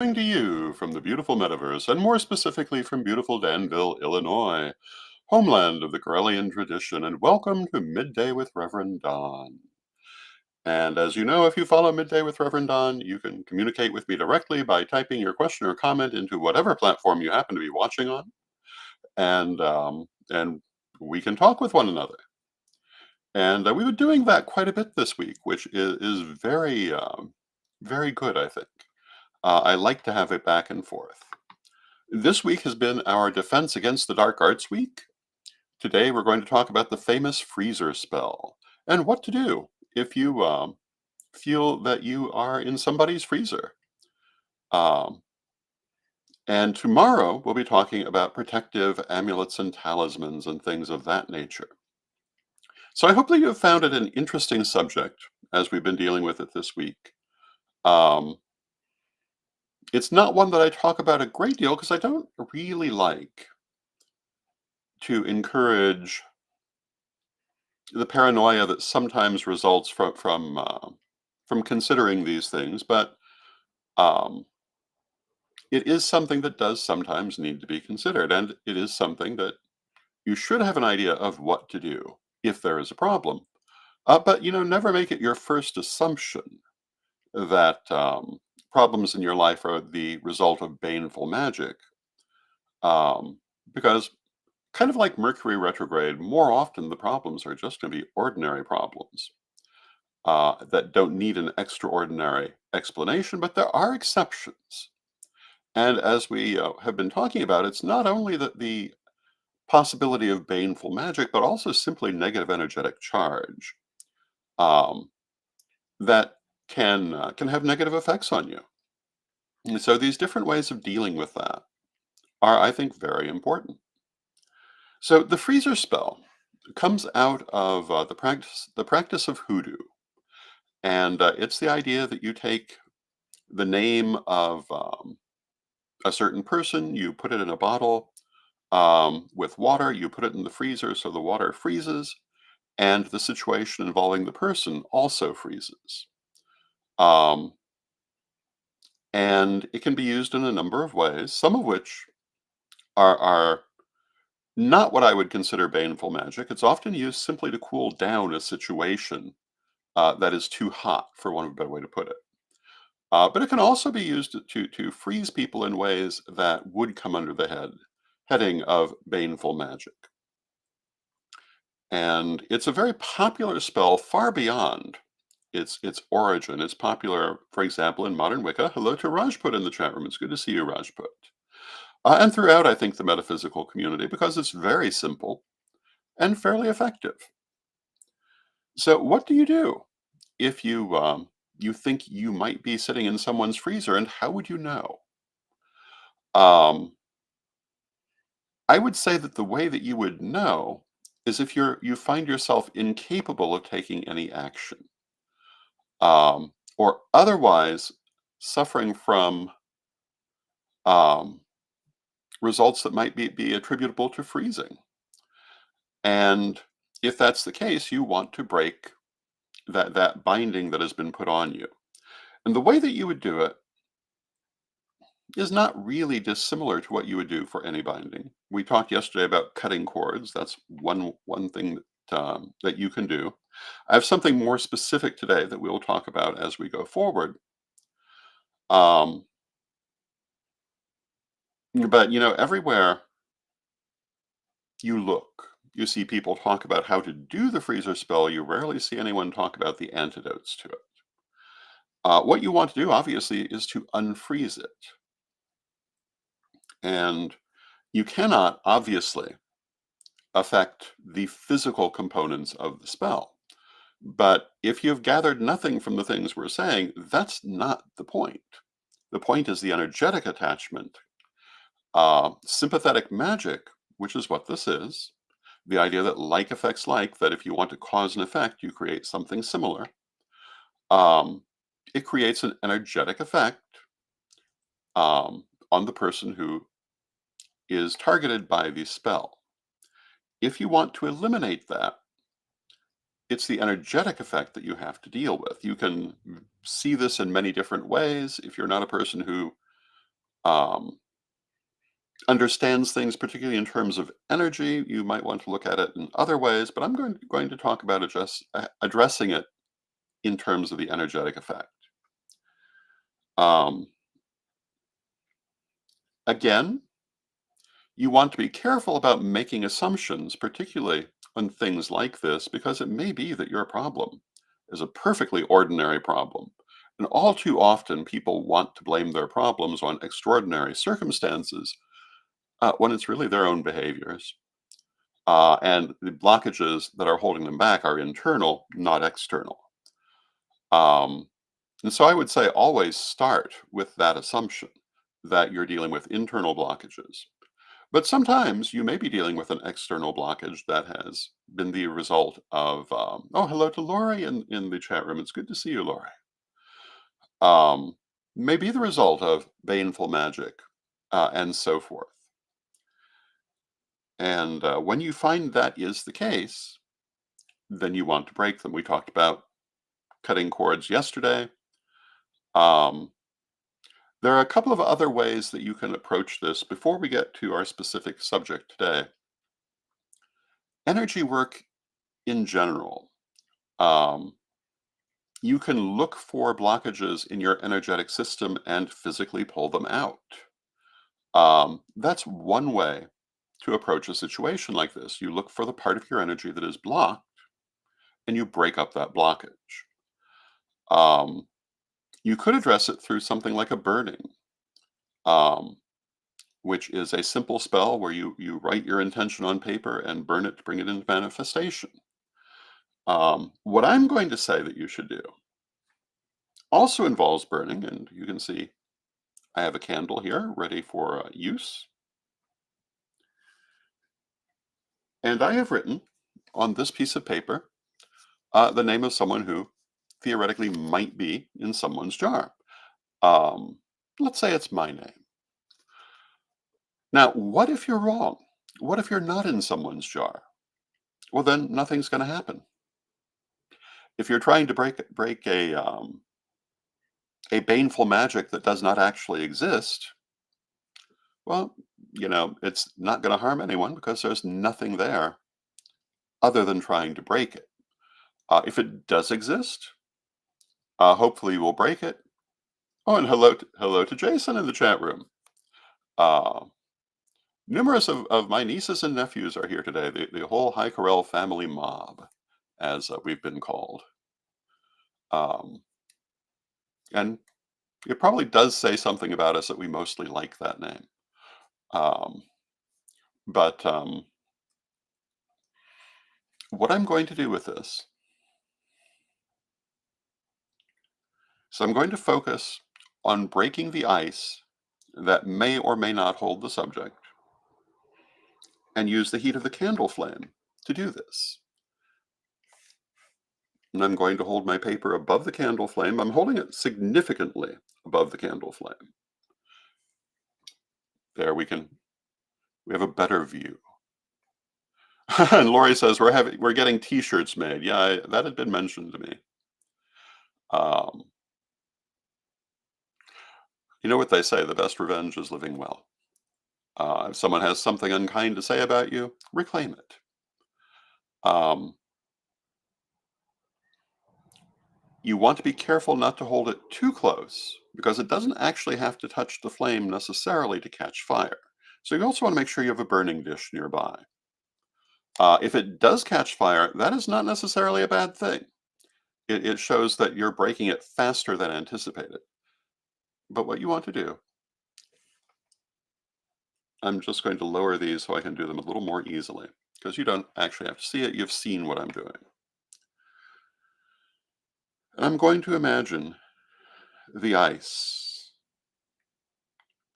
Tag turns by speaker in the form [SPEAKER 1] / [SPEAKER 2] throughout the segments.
[SPEAKER 1] Coming to you from the beautiful metaverse, and more specifically from beautiful Danville, Illinois, homeland of the Corellian tradition, and welcome to Midday with Reverend Don. And as you know, if you follow Midday with Reverend Don, you can communicate with me directly by typing your question or comment into whatever platform you happen to be watching on, and we can talk with one another. And we've been doing that quite a bit this week, which is very good, I think. I like to have it back and forth. This week has been our Defense Against the Dark Arts week. Today we're going to talk about the famous freezer spell and what to do if you feel that you are in somebody's freezer. Um, and tomorrow we'll be talking about protective amulets and talismans and things of that nature. So I hope that you have found it an interesting subject as we've been dealing with it this week. Um, it's not one that I talk about a great deal because I don't really like to encourage the paranoia that sometimes results from considering these things, but um, it is something that does sometimes need to be considered, and it is something that you should have an idea of what to do if there is a problem. But never make it your first assumption that problems in your life are the result of baneful magic, because kind of like Mercury retrograde, more often the problems are just going to be ordinary problems. That don't need an extraordinary explanation, but there are exceptions. And as we have been talking about, it's not only the possibility of baneful magic, but also simply negative energetic charge um, that can have negative effects on you. And so these different ways of dealing with that are, I think, very important. So the freezer spell comes out of the practice of hoodoo, and it's the idea that you take the name of a certain person, you put it in a bottle with water, you put it in the freezer so the water freezes, and the situation involving the person also freezes. Um, and it can be used in a number of ways, some of which are not what I would consider baneful magic. It's often used simply to cool down a situation that is too hot, for want of a better way to put it. But it can also be used to freeze people in ways that would come under the heading of baneful magic. And it's a very popular spell far beyond its origin. It's popular, for example, in modern Wicca. Hello to Rajput in the chat room. It's good to see you, Rajput. And throughout, I think, the metaphysical community because it's very simple and fairly effective. So, what do you do if you think you might be sitting in someone's freezer, and how would you know? Um, I would say that the way that you would know is if you find yourself incapable of taking any action, or otherwise suffering from um, results that might be attributable to freezing. And if that's the case, you want to break that binding that has been put on you. And the way that you would do it is not really dissimilar to what you would do for any binding. We talked yesterday about cutting cords. That's one thing that you can do. I have something more specific today that we'll talk about as we go forward. Um, but everywhere you look, you see people talk about how to do the freezer spell. You rarely see anyone talk about the antidotes to it. What you want to do, obviously, is to unfreeze it. And you cannot, obviously, affect the physical components of the spell. But if you've gathered nothing from the things we're saying, that's not the point. The point is the energetic attachment. Sympathetic magic, which is what this is, the idea that like affects like, that if you want to cause an effect, you create something similar. Um, it creates an energetic effect on the person who is targeted by the spell. If you want to eliminate that, it's the energetic effect that you have to deal with. You can see this in many different ways. If you're not a person who um, understands things, particularly in terms of energy. You might want to look at it in other ways, but I'm going to talk about addressing it in terms of the energetic effect. Um, Again, you want to be careful about making assumptions, particularly on things like this, because it may be that your problem is a perfectly ordinary problem. And all too often, people want to blame their problems on extraordinary circumstances when it's really their own behaviors. And the blockages that are holding them back are internal, not external. Um, and so I would say always start with that assumption that you're dealing with internal blockages. But sometimes you may be dealing with an external blockage that has been the result of, oh, hello to Lori in the chat room. It's good to see you, Lori. Um, may be the result of baneful magic and so forth. And when you find that is the case, then you want to break them. We talked about cutting cords yesterday. Um, there are a couple of other ways that you can approach this before we get to our specific subject today. Energy work in general. Um, you can look for blockages in your energetic system and physically pull them out. That's one way to approach a situation like this. You look for the part of your energy that is blocked and you break up that blockage. Um, you could address it through something like a burning, um, which is a simple spell where you write your intention on paper and burn it to bring it into manifestation. What I'm going to say that you should do also involves burning, and you can see I have a candle here ready for use. And I have written on this piece of paper the name of someone who theoretically might be in someone's jar. Um, let's say it's my name. Now, what if you're wrong? What if you're not in someone's jar? Well, then nothing's going to happen. If you're trying to break a baneful magic that does not actually exist, well, it's not going to harm anyone because there's nothing there other than trying to break it. If it does exist, hopefully you will break it. Oh, and hello to Jason in the chat room. Uh, Numerous of my nieces and nephews are here today. The whole High Corel family mob, as we've been called. Um, and it probably does say something about us that we mostly like that name. Um, but what I'm going to do with this, so I'm going to focus on breaking the ice that may or may not hold the subject and use the heat of the candle flame to do this. And I'm going to hold my paper above the candle flame. I'm holding it significantly above the candle flame. There we have a better view. And Lori says we're getting T-shirts made. Yeah, that had been mentioned to me. Um, you know what they say: the best revenge is living well. If someone has something unkind to say about you, reclaim it. Um, you want to be careful not to hold it too close because it doesn't actually have to touch the flame necessarily to catch fire. So you also want to make sure you have a burning dish nearby. If it does catch fire, that is not necessarily a bad thing. It shows that you're breaking it faster than anticipated. But what you want to do, I'm just going to lower these so I can do them a little more easily because you don't actually have to see it. You've seen what I'm doing. And I'm going to imagine the ice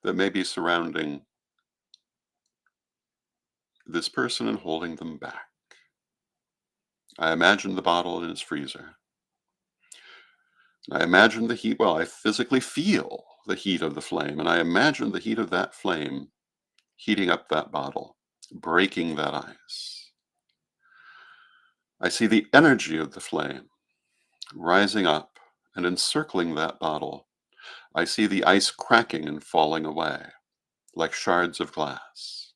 [SPEAKER 1] that may be surrounding this person and holding them back. I imagine the bottle in its freezer. I imagine the heat, well, I physically feel the heat of the flame, and I imagine the heat of that flame heating up that bottle, breaking that ice. I see the energy of the flame rising up and encircling that bottle. I see the ice cracking and falling away, like shards of glass.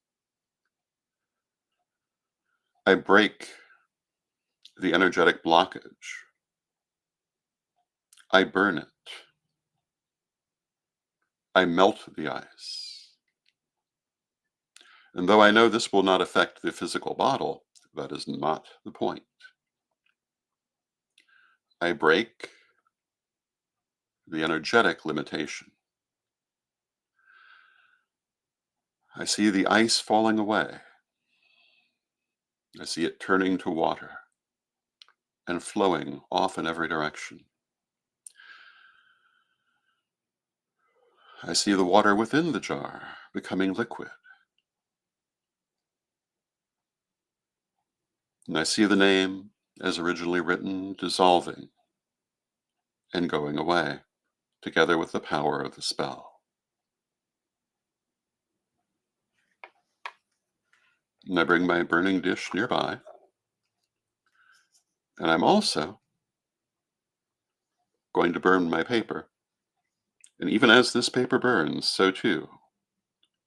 [SPEAKER 1] I break the energetic blockage. I burn it. I melt the ice. And though I know this will not affect the physical bottle, that is not the point. I break the energetic limitation. I see the ice falling away. I see it turning to water and flowing off in every direction. I see the water within the jar becoming liquid. And I see the name, as originally written, dissolving and going away, together with the power of the spell. And I bring my burning dish nearby. And I'm also going to burn my paper. And even as this paper burns, so too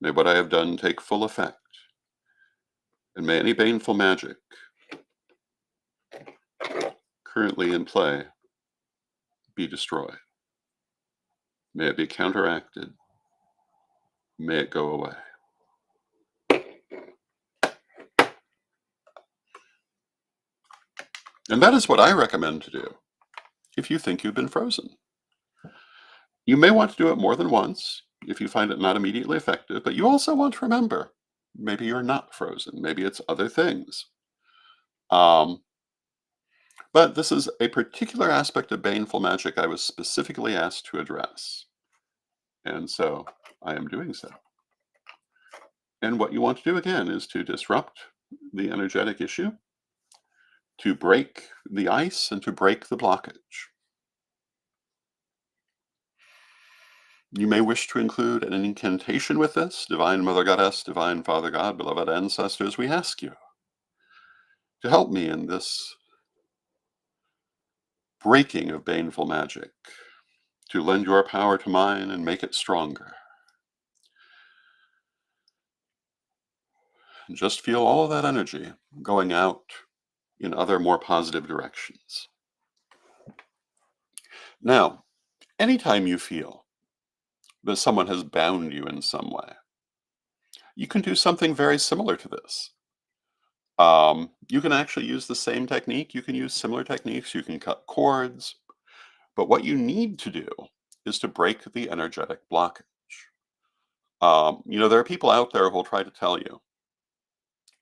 [SPEAKER 1] may what I have done take full effect. And may any baneful magic currently in play be destroyed. May it be counteracted. May it go away. And that is what I recommend to do if you think you've been frozen. You may want to do it more than once if you find it not immediately effective, but you also want to remember maybe you're not frozen, maybe it's other things. Um, but this is a particular aspect of baneful magic I was specifically asked to address. And so I am doing so. And what you want to do again is to disrupt the energetic issue, to break the ice, and to break the blockage. You may wish to include an incantation with this. Divine Mother Goddess, Divine Father God, beloved ancestors, we ask you to help me in this breaking of baneful magic, to lend your power to mine and make it stronger. And just feel all of that energy going out in other more positive directions. Now, anytime you feel that someone has bound you in some way, you can do something very similar to this. You can actually use the same technique. You can use similar techniques. You can cut cords. But what you need to do is to break the energetic blockage. There are people out there who will try to tell you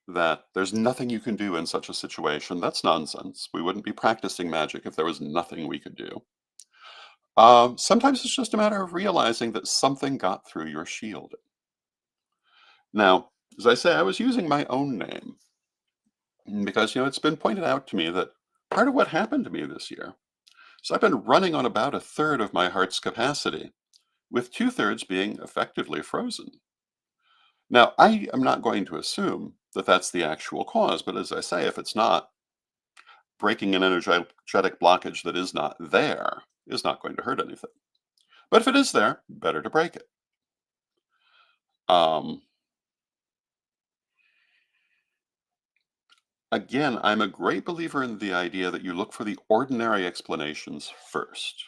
[SPEAKER 1] that there's nothing you can do in such a situation. That's nonsense. We wouldn't be practicing magic if there was nothing we could do. Sometimes it's just a matter of realizing that something got through your shield. Now, as I say, I was using my own name because, it's been pointed out to me that part of what happened to me this year is I've been running on about a third of my heart's capacity, with two-thirds being effectively frozen. Now, I am not going to assume that that's the actual cause, but as I say, if it's not, breaking an energetic blockage that is not there is not going to hurt anything. But if it is there, better to break it. Um, Again, I'm a great believer in the idea that you look for the ordinary explanations first.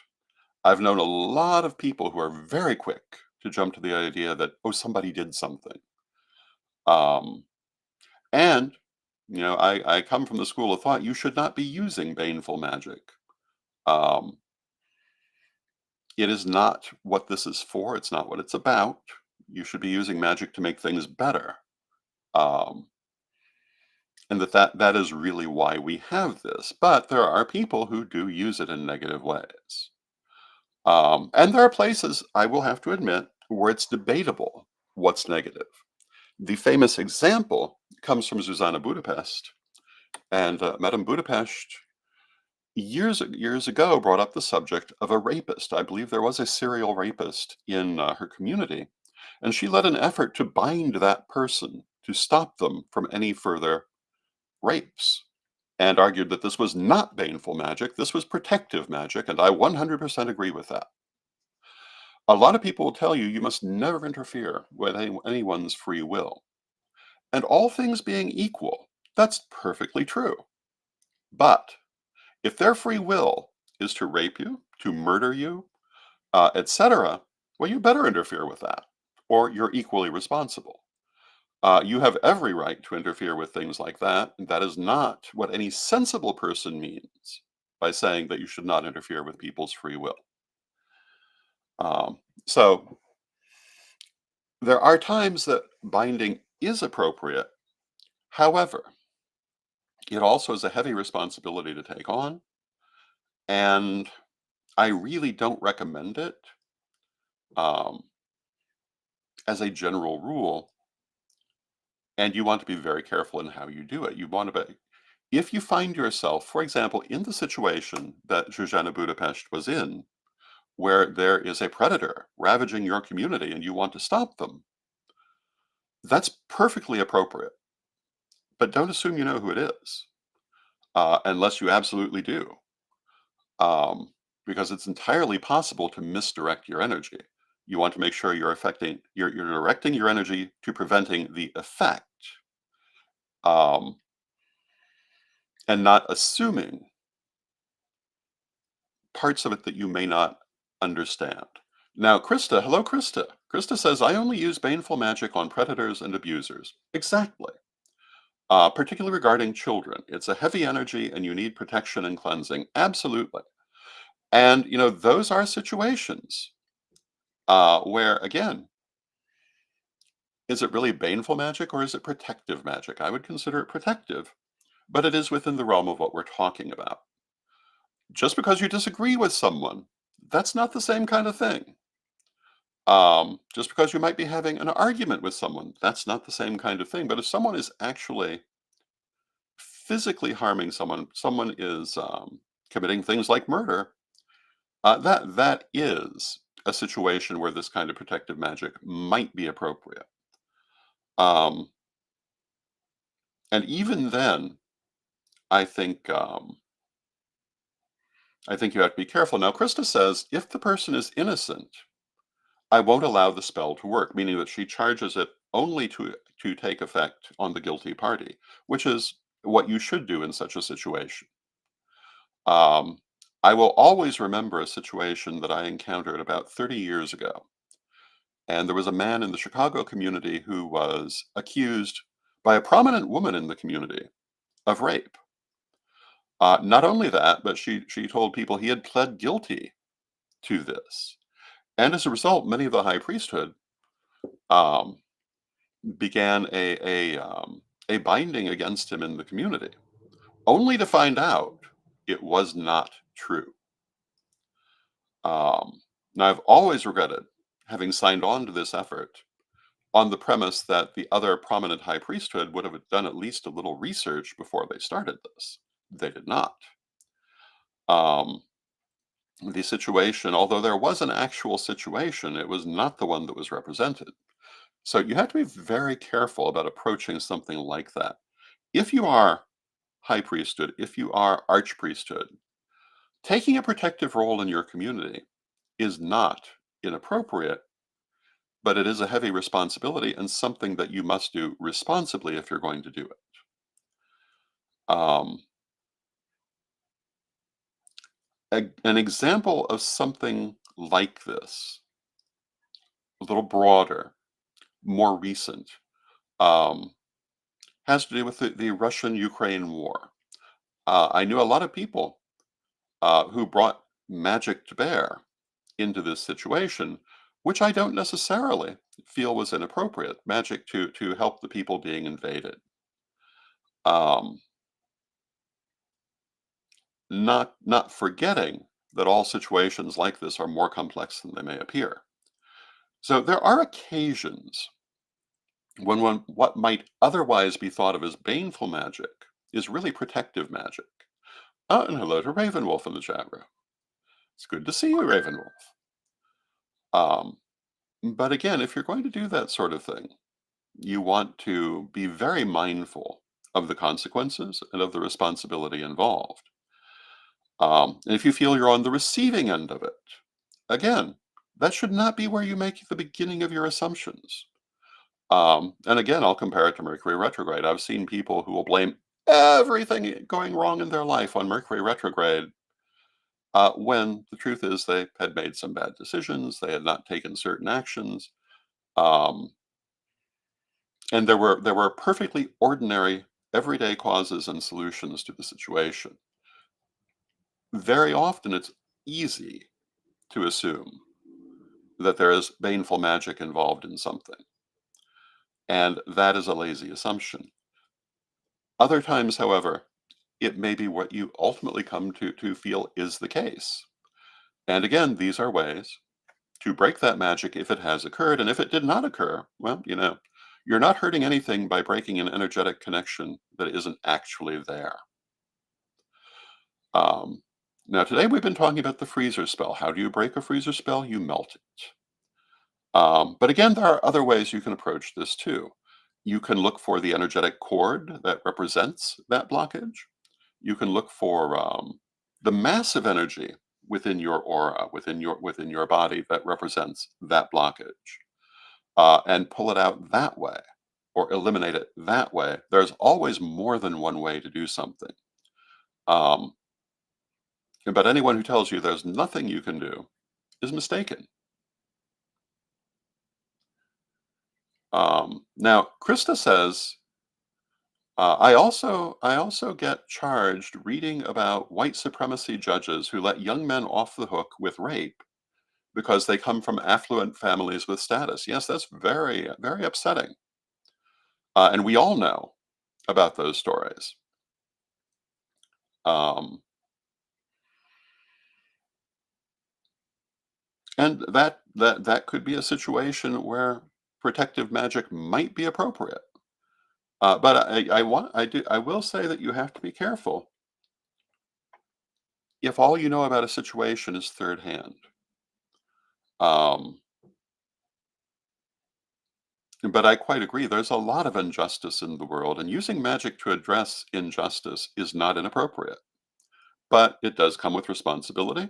[SPEAKER 1] I've known a lot of people who are very quick to jump to the idea that, oh, somebody did something. Um, and, I come from the school of thought you should not be using baneful magic. Um, it is not what this is for. It's not what it's about. You should be using magic to make things better. Um, and that is really why we have this. But there are people who do use it in negative ways. And there are places, I will have to admit, where it's debatable what's negative. The famous example comes from Zuzana Budapest. And Madame Budapest, years ago, brought up the subject of a rapist. I believe there was a serial rapist in her community. And she led an effort to bind that person, to stop them from any further rapes, and argued that this was not baneful magic, this was protective magic, and I 100% agree with that. A lot of people will tell you you must never interfere with anyone's free will. And all things being equal, that's perfectly true. But if their free will is to rape you, to murder you, etc., well, you better interfere with that, or you're equally responsible. You have every right to interfere with things like that. And that is not what any sensible person means by saying that you should not interfere with people's free will. Um, so there are times that binding is appropriate. However, it also is a heavy responsibility to take on, and I really don't recommend it um, as a general rule. And you want to be very careful in how you do it. You want to be, if you find yourself, for example, in the situation that Zsuzsanna Budapest was in, where there is a predator ravaging your community and you want to stop them, that's perfectly appropriate. But don't assume you know who it is, unless you absolutely do, because it's entirely possible to misdirect your energy. You want to make sure you're directing your energy to preventing the effect, um, and not assuming parts of it that you may not understand. Now, Krista, hello, Krista. Krista says, I only use baneful magic on predators and abusers. Exactly. Particularly regarding children. It's a heavy energy and you need protection and cleansing. Absolutely. And, those are situations where, again, is it really baneful magic or is it protective magic? I would consider it protective, but it is within the realm of what we're talking about. Just because you disagree with someone, that's not the same kind of thing. Just because you might be having an argument with someone, that's not the same kind of thing. But if someone is actually physically harming someone, someone is committing things like murder, that is a situation where this kind of protective magic might be appropriate. Um, and even then, I think I think you have to be careful. Now, Krista says if the person is innocent, I won't allow the spell to work, meaning that she charges it only to take effect on the guilty party, which is what you should do in such a situation. Um, I will always remember a situation that I encountered about 30 years ago. And there was a man in the Chicago community who was accused by a prominent woman in the community of rape. Not only that, but she told people he had pled guilty to this. And as a result, many of the high priesthood um, began a binding against him in the community, only to find out it was not true. Now, I've always regretted having signed on to this effort on the premise that the other prominent high priesthood would have done at least a little research before they started this. They did not. Um, the situation, although there was an actual situation, it was not the one that was represented. So you have to be very careful about approaching something like that. If you are high priesthood, if you are archpriesthood, taking a protective role in your community is not inappropriate, but it is a heavy responsibility and something that you must do responsibly if you're going to do it. Um, an example of something like this, a little broader, more recent, um, has to do with the Russian-Ukraine war. I knew a lot of people who brought magic to bear into this situation, which I don't necessarily feel was inappropriate. Magic to help the people being invaded. Um, not forgetting that all situations like this are more complex than they may appear. So there are occasions when what might otherwise be thought of as baneful magic is really protective magic. And hello to Ravenwolf in the chat room. It's good to see you, Ravenwolf. Um, but again, if you're going to do that sort of thing, you want to be very mindful of the consequences and of the responsibility involved. And if you feel you're on the receiving end of it, again, That should not be where you make the beginning of your assumptions. And again, I'll compare it to Mercury retrograde. I've seen people who will blame everything going wrong in their life on Mercury retrograde, when the truth is they had made some bad decisions, they had not taken certain actions, um, and there were perfectly ordinary, everyday causes and solutions to the situation. Very often, it's easy to assume that there is baneful magic involved in something, and that is a lazy assumption. Other times, however, it may be what you ultimately come to feel is the case. And again, these are ways to break that magic if it has occurred. And if it did not occur, well, you're not hurting anything by breaking an energetic connection that isn't actually there. Um, Now, today we've been talking about the freezer spell. How do you break a freezer spell? You melt it. But again, there are other ways you can approach this too. You can look for the energetic cord that represents that blockage. You can look for the massive energy within your aura, within your body that represents that blockage, and pull it out that way, or eliminate it that way. There's always more than one way to do something. Um, but anyone who tells you there's nothing you can do is mistaken. Now, Krista says, I also get charged reading about white supremacy judges who let young men off the hook with rape because they come from affluent families with status. Yes, that's very, very upsetting. And we all know about those stories. Um, and that could be a situation where protective magic might be appropriate. But I will say that you have to be careful if all you know about a situation is third hand. Um, but I quite agree. There's a lot of injustice in the world, and using magic to address injustice is not inappropriate. But it does come with responsibility,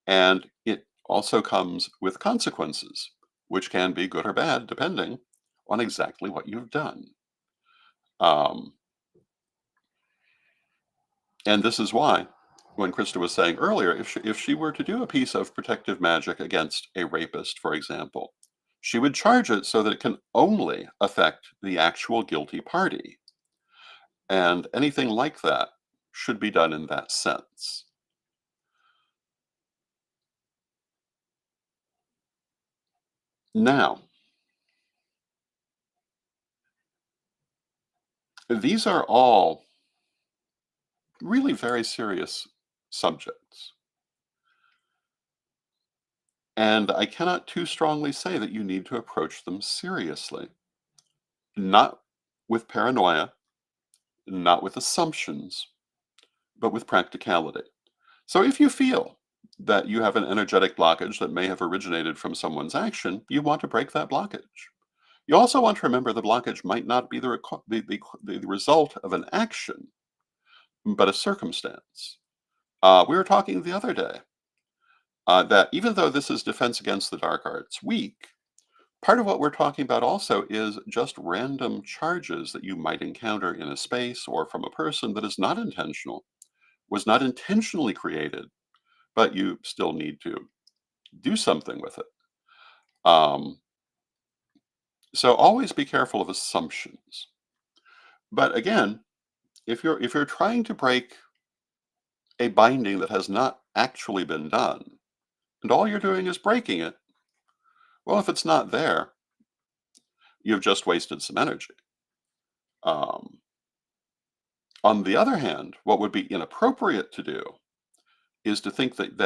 [SPEAKER 1] and it also comes with consequences, which can be good or bad depending on exactly what you've done. Um, and this is why, when Krista was saying earlier, if she were to do a piece of protective magic against a rapist, for example, she would charge it so that it can only affect the actual guilty party. And anything like that should be done in that sense. Now, these are all really very serious subjects. And I cannot too strongly say that you need to approach them seriously, not with paranoia, not with assumptions, but with practicality. So if you feel that you have an energetic blockage that may have originated from someone's action, you want to break that blockage. You also want to remember the blockage might not be the result of an action, but a circumstance. We were talking the other day that even though this is Defense Against the Dark Arts Week, part of what we're talking about also is just random charges that you might encounter in a space or from a person that is not intentional, was not intentionally created, but you still need to do something with it. Um, so always be careful of assumptions. But again, if you're trying to break a binding that has not actually been done, and all you're doing is breaking it, well, if it's not there, you've just wasted some energy. Um, on the other hand, what would be inappropriate to do is to think that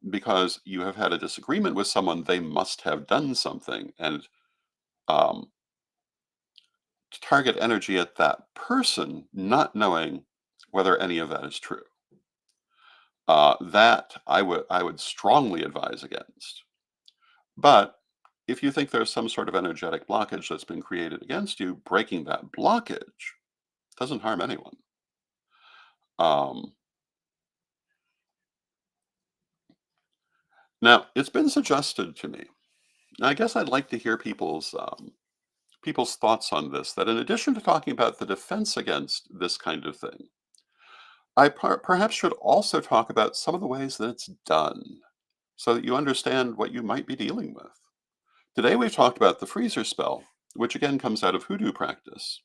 [SPEAKER 1] because you have had a disagreement with someone, they must have done something, and um, to target energy at that person, not knowing whether any of that is true. That I would strongly advise against. But if you think there's some sort of energetic blockage that's been created against you, breaking that blockage doesn't harm anyone. Um, Now, it's been suggested to me, and I guess I'd like to hear people's thoughts on this, that in addition to talking about the defense against this kind of thing, I perhaps should also talk about some of the ways that it's done so that you understand what you might be dealing with. Today, we've talked about the freezer spell, which again comes out of hoodoo practice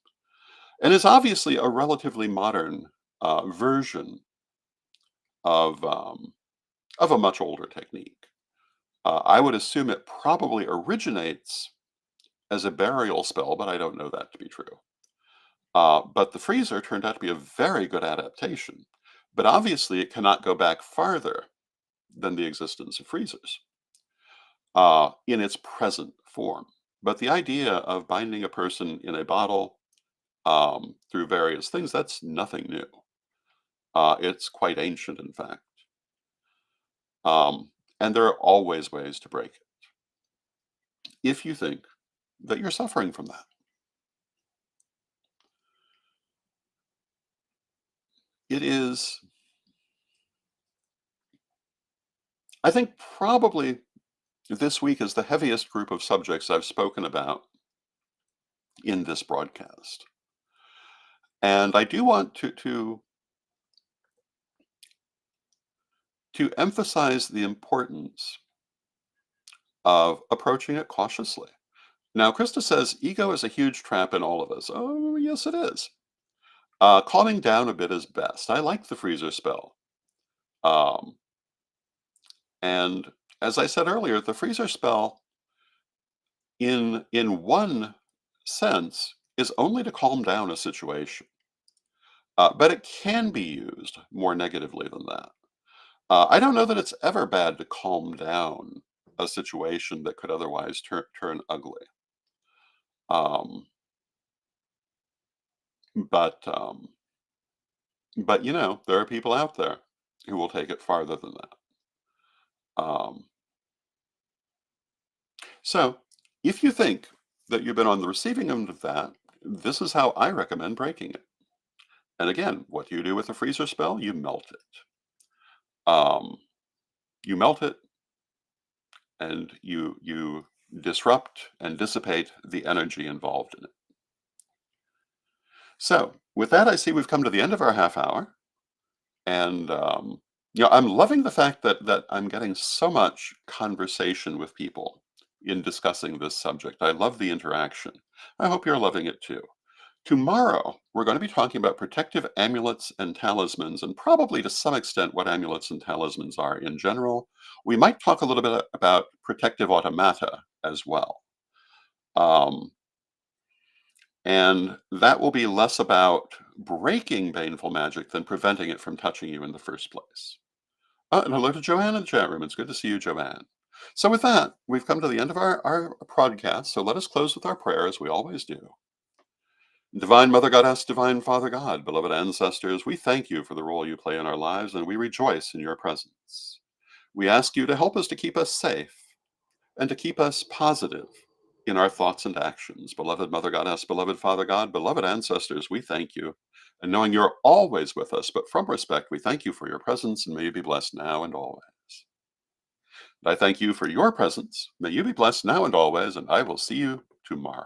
[SPEAKER 1] and is obviously a relatively modern version of, of a much older technique. I would assume it probably originates as a burial spell, but I don't know that to be true. But the freezer turned out to be a very good adaptation. But obviously, it cannot go back farther than the existence of freezers in its present form. But the idea of binding a person in a bottle through various things, that's nothing new. It's quite ancient, in fact. And there are always ways to break it if you think that you're suffering from that. It is, I think, probably this week is the heaviest group of subjects I've spoken about in this broadcast. And I do want to emphasize the importance of approaching it cautiously. Now, Krista says ego is a huge trap in all of us. Oh, yes, it is. Calming down a bit is best. I like the freezer spell. Um, and as I said earlier, the freezer spell, in one sense, is only to calm down a situation. But it can be used more negatively than that. I don't know that it's ever bad to calm down a situation that could otherwise turn ugly. Um, but um, but there are people out there who will take it farther than that. Um, so if you think that you've been on the receiving end of that, this is how I recommend breaking it. And again, what do you do with a freezer spell? You melt it. Um, you melt it, and you disrupt and dissipate the energy involved in it. So with that, I see we've come to the end of our half hour, and I'm loving the fact that I'm getting so much conversation with people in discussing this subject. I love the interaction. I hope you're loving it too. Tomorrow, we're going to be talking about protective amulets and talismans, and probably to some extent what amulets and talismans are in general. We might talk a little bit about protective automata as well. Um, and that will be less about breaking baneful magic than preventing it from touching you in the first place. And hello to Joanne in the chat room. It's good to see you, Joanne. So with that, we've come to the end of our podcast. So let us close with our prayer as we always do. Divine Mother Goddess, Divine Father God, beloved ancestors, we thank you for the role you play in our lives, and we rejoice in your presence. We ask you to help us to keep us safe and to keep us positive in our thoughts and actions. Beloved Mother Goddess, beloved Father God, beloved ancestors, we thank you. And knowing you're always with us, but from respect, we thank you for your presence, and may you be blessed now and always. And I thank you for your presence. May you be blessed now and always, and I will see you tomorrow.